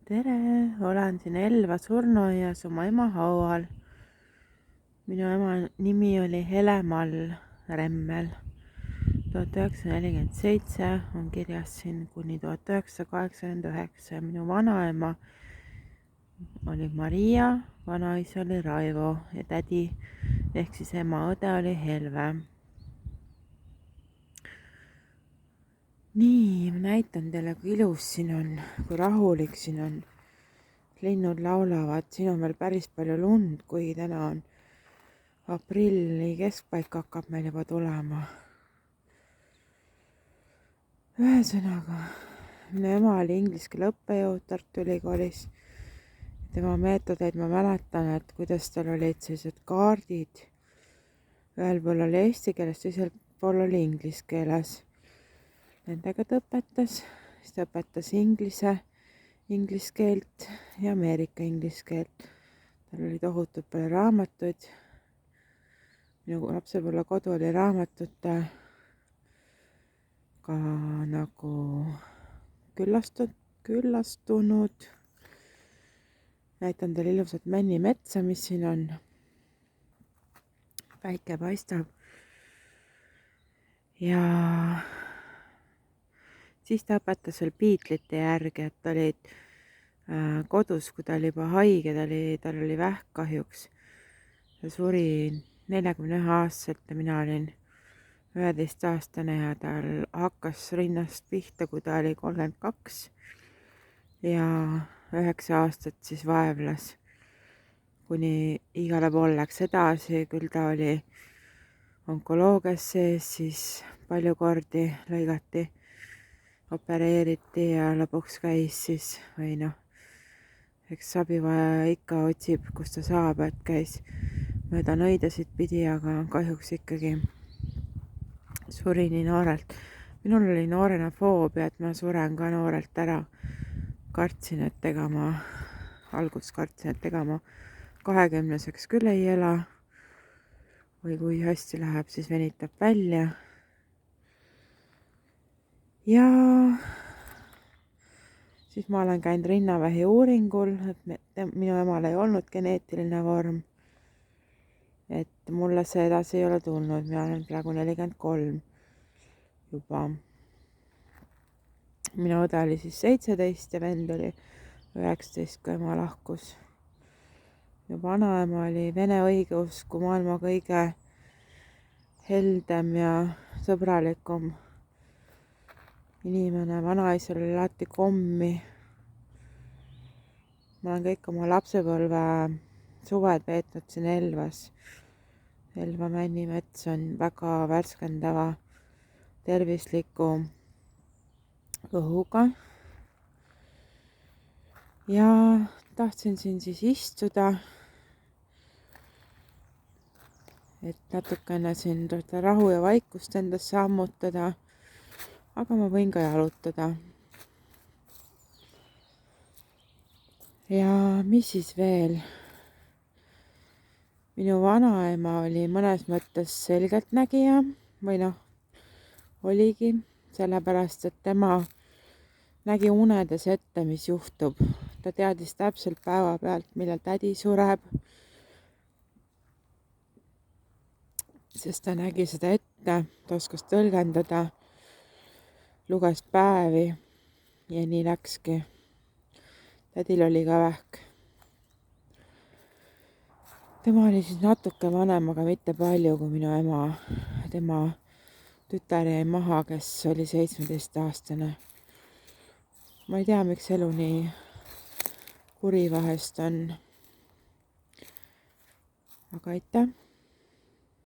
tere, olen siin Elva surnuaias oma ema haual. Minu ema nimi oli Hele-Mall Remmel. 1947 on kirjas siin kuni 1989. Minu vanaema oli Maria, vanaisa oli Raivo ja tädi ehk siis ema õde oli Helve. Nii, ma näitan teile, kui ilus siin on, kui rahulik siin on. Linnud laulavad, siin on veel päris palju lund, kuigi täna on aprilli keskpaik, hakkab meil juba tulema. Ühesõnaga, minu ema oli inglise keele õppejõud Tartu Ülikoolis. Tema meetodeid ma mäletan, et kuidas tal olid sellised kaardid. Ühel pool oli eesti keeles, teisel pool oli inglise keeles. Nendega ta õpetas, siis ta õpetas inglise keelt ja Ameerika inglise keelt. Tal oli tohutult palju raamatuid. Minu lapsepõlvekodu oli raamatute ka nagu küllastunud. Näitan teile ilusat männimetsa, mis siin on. Päike paistab. Ja siis ta õpetas veel Beatlesite järgi, et olid kodus, kui ta oli juba haige, tal oli vähk kahjuks. Ta suri 41-aastaselt ja mina olin 11-aastane ja tal hakkas rinnast pihta, kui ta oli 32 ja 9 aastat siis vaevles, kuni igale poole läks edasi, küll ta oli onkoloogias sees, siis palju kordi lõigati, opereeriti ja lõpuks käis siis, või noh, eks abivaja ikka otsib, kus ta saab, et käis mööda nõidasid pidi, aga kahjuks ikkagi suri nii noorelt. Minul oli noorena foobia, et ma suren ka noorelt ära. Kartsin, et ega ma 20-seks küll ei ela. Või kui hästi läheb, siis venitab välja. Ja siis ma olen käinud rinnavähi uuringul, et minu emal ei olnud geneetiline vorm. Et mulle see edasi ei ole tulnud, mina olen praegu 43 juba. Minu õde oli siis 17 ja vend oli 19, kui ema lahkus. Ja vanaema oli vene õigeusku, maailma kõige heldem ja sõbralikum inimene. Vanaisal oli alati kommi. Ma olen kõik oma lapsepõlve suved veetnud siin Elvas. Elva männimets on väga värskendava, tervisliku õhuga. Ja tahtsin siin siis istuda, et natukene siin rahu ja vaikust endasse ammutada, aga ma võin ka jalutada. Ja mis siis veel? Minu vanaema oli mõnes mõttes selgeltnägija või noh, oligi, sellepärast, et tema nägi unedes ette, mis juhtub. Ta teadis täpselt päeva pealt, millal tädi sureb, sest ta nägi seda ette, ta oskas tõlgendada, luges päevi ja nii läkski. Tädil oli ka vähk. Tema oli siis natuke vanem, aga mitte palju kui minu ema. Tema tütar jäi maha, kes oli 17-aastane. Ma ei tea, miks elu nii kuri vahest on. Aga aitäh!